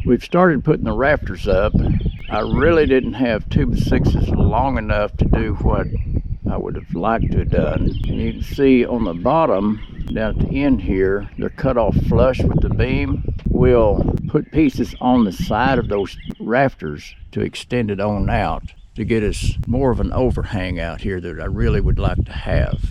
We've started putting the rafters up. I really didn't have 2x6s long enough to do what I would have liked to have done. And you can see on the bottom, down at the end here, they're cut off flush with the beam. We'll put pieces on the side of those rafters to extend it on out to get us more of an overhang out here that I really would like to have.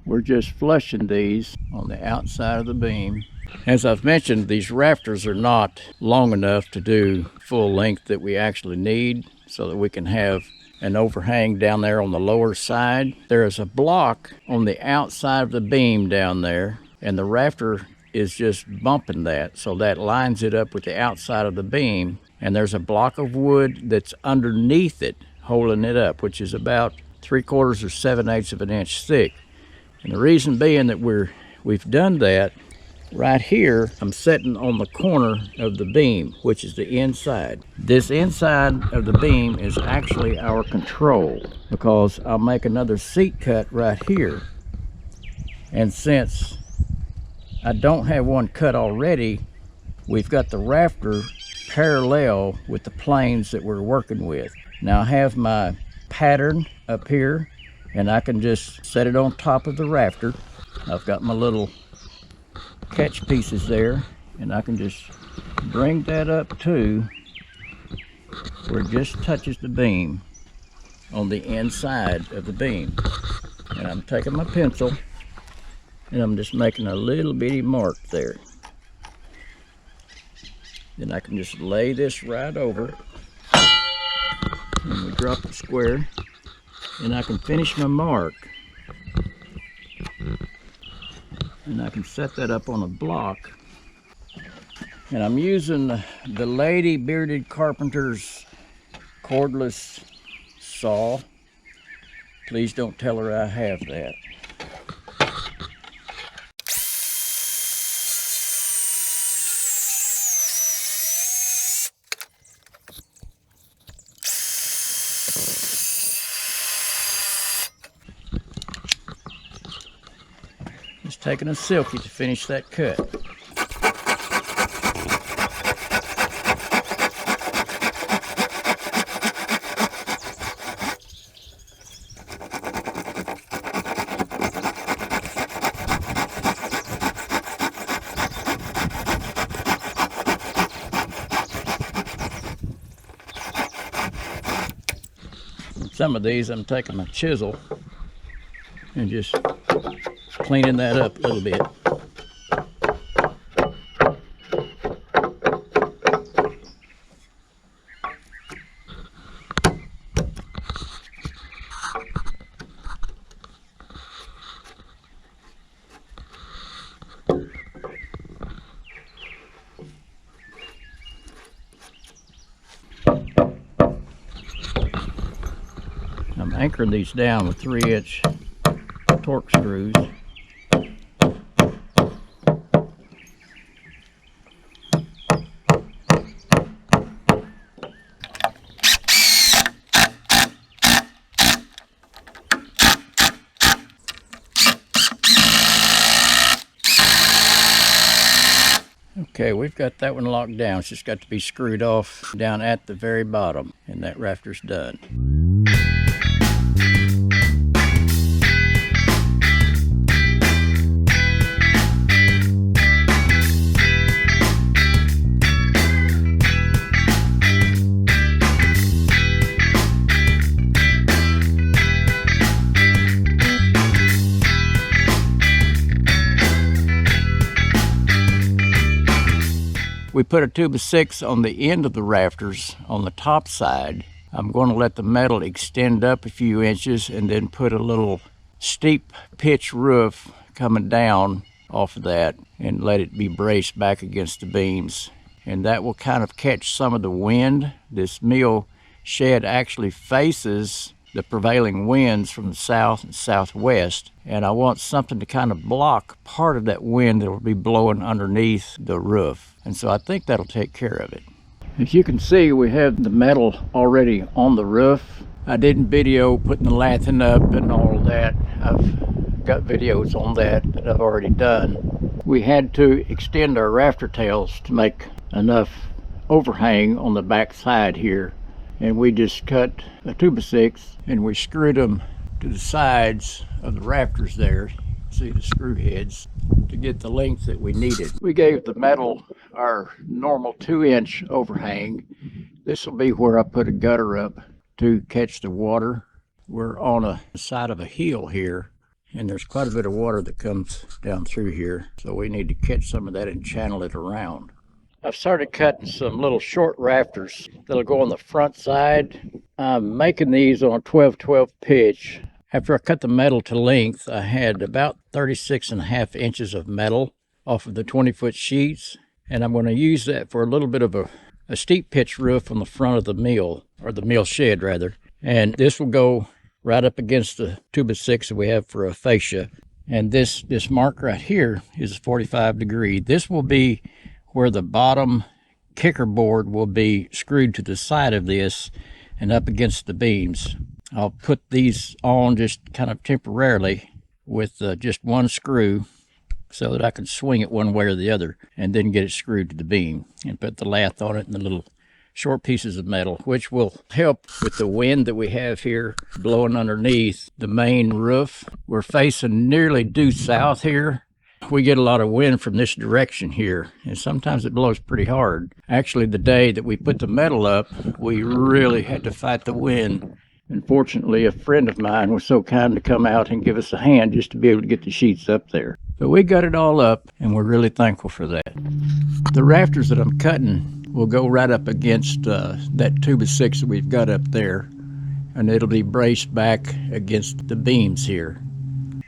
We're just flushing these on the outside of the beam. As I've mentioned, these rafters are not long enough to do full length that we actually need so that we can have an overhang down there on the lower side. There is a block on the outside of the beam down there, and the rafter is just bumping that, so that lines it up with the outside of the beam, and there's a block of wood that's underneath it holding it up, which is about 3/4 or 7/8 of an inch thick. And the reason being that we've done that right here, I'm sitting on the corner of the beam, which is the inside. This inside of the beam is actually our control, because I'll make another seat cut right here. And since I don't have one cut already, we've got the rafter parallel with the planes that we're working with. Now I have my pattern up here, and I can just set it on top of the rafter. I've got my little catch pieces there, and I can just bring that up to where it just touches the beam on the inside of the beam. And I'm taking my pencil and I'm just making a little bitty mark there. Then I can just lay this right over, and we drop it square, and I can finish my mark. And I can set that up on a block. And I'm using the 𝗪𝗞𝗪𝗏 Carpenter's cordless saw. Please don't tell her I have that. Just taking a silky to finish that cut. Some of these I'm taking my chisel and just cleaning that up a little bit. I'm anchoring these down with 3-inch torque screws. Okay, we've got that one locked down. It's just got to be screwed off down at the very bottom, and that rafter's done. We put a 2x6 on the end of the rafters on the top side. I'm going to let the metal extend up a few inches and then put a little steep pitch roof coming down off of that and let it be braced back against the beams. And that will kind of catch some of the wind. This mill shed actually faces the prevailing winds from the south and southwest, and I want something to kind of block part of that wind that will be blowing underneath the roof. And so I think that'll take care of it. As you can see, we have the metal already on the roof. I didn't video putting the lathing up and all of that. I've got videos on that I've already done. We had to extend our rafter tails to make enough overhang on the back side here, and we just cut a 2x6 and we screwed them to the sides of the rafters there. See the screw heads to get the length that we needed. We gave the metal our normal 2-inch overhang. This will be where I put a gutter up to catch the water. We're on a side of a hill here, and there's quite a bit of water that comes down through here, so we need to catch some of that and channel it around. I've started cutting some little short rafters that'll go on the front side. I'm making these on a 12-12 pitch. After I cut the metal to length, I had about 36.5 inches of metal off of the 20-foot sheets, and I'm going to use that for a little bit of a steep pitch roof on the front of the mill, or the mill shed rather. And this will go right up against the 2x6 that we have for a fascia. And this mark right here is 45 degree. This will be where the bottom kicker board will be screwed to the side of this and up against the beams. I'll put these on just kind of temporarily with just one screw so that I can swing it one way or the other and then get it screwed to the beam and put the lath on it and the little short pieces of metal, which will help with the wind that we have here blowing underneath the main roof. We're facing nearly due south here. We get a lot of wind from this direction here, and sometimes it blows pretty hard. Actually, the day that we put the metal up, we really had to fight the wind. And fortunately, a friend of mine was so kind to come out and give us a hand just to be able to get the sheets up there. But we got it all up, and we're really thankful for that. The rafters that I'm cutting will go right up against that 2x6 that we've got up there, and it'll be braced back against the beams here.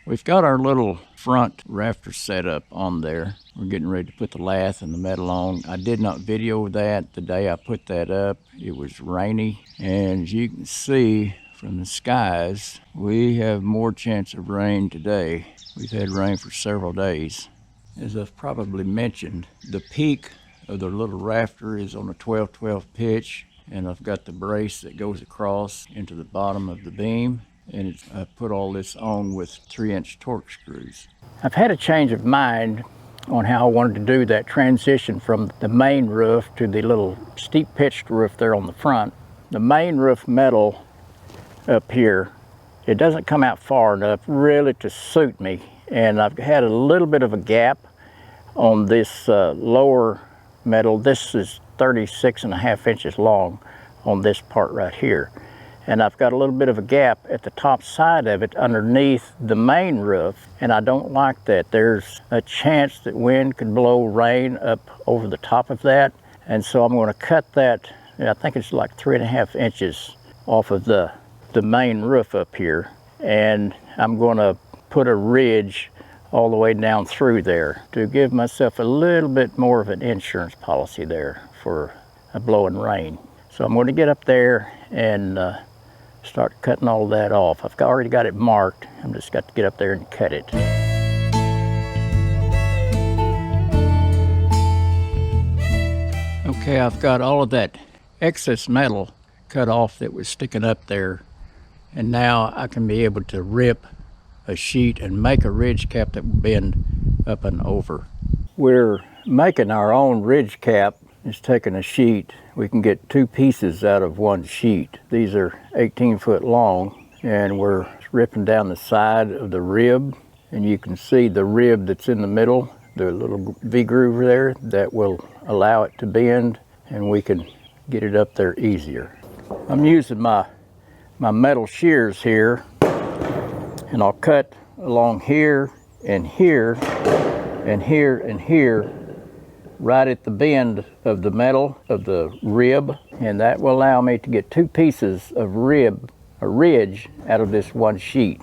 We've got our little front rafter set up on there. We're getting ready to put the lath and the metal on. I did not video that the day I put that up. It was rainy, and as you can see from the skies, we have more chance of rain today. We've had rain for several days. As I've probably mentioned, the peak of the little rafter is on a 12-12 pitch, and I've got the brace that goes across into the bottom of the beam, and I put all this on with 3-inch torque screws. I've had a change of mind on how I wanted to do that transition from the main roof to the little steep pitched roof there on the front. The main roof metal up here, it doesn't come out far enough really to suit me, and I've had a little bit of a gap on this lower metal. This is 36.5 inches long on this part right here, and I've got a little bit of a gap at the top side of it underneath the main roof, and I don't like that. There's a chance that wind could blow rain up over the top of that, and so I'm going to cut that. I think it's like 3.5 inches off of the main roof up here, and I'm going to put a ridge all the way down through there to give myself a little bit more of an insurance policy there for a blowing rain. So I'm going to get up there and start cutting all that off. I've already got it marked. I've just got to get up there and cut it. Okay, I've got all of that excess metal cut off that was sticking up there, and now I can be able to rip a sheet and make a ridge cap that will bend up and over. We're making our own ridge cap. It's taking a sheet. We can get 2 pieces out of one sheet. These are 18 foot long, and we're ripping down the side of the rib, and you can see the rib that's in the middle, the little V-groove there, that will allow it to bend, and we can get it up there easier. I'm using my metal shears here, and I'll cut along here and here and here and here, right at the bend of the metal of the rib, and that will allow me to get 2 pieces of rib, a ridge, out of this one sheet.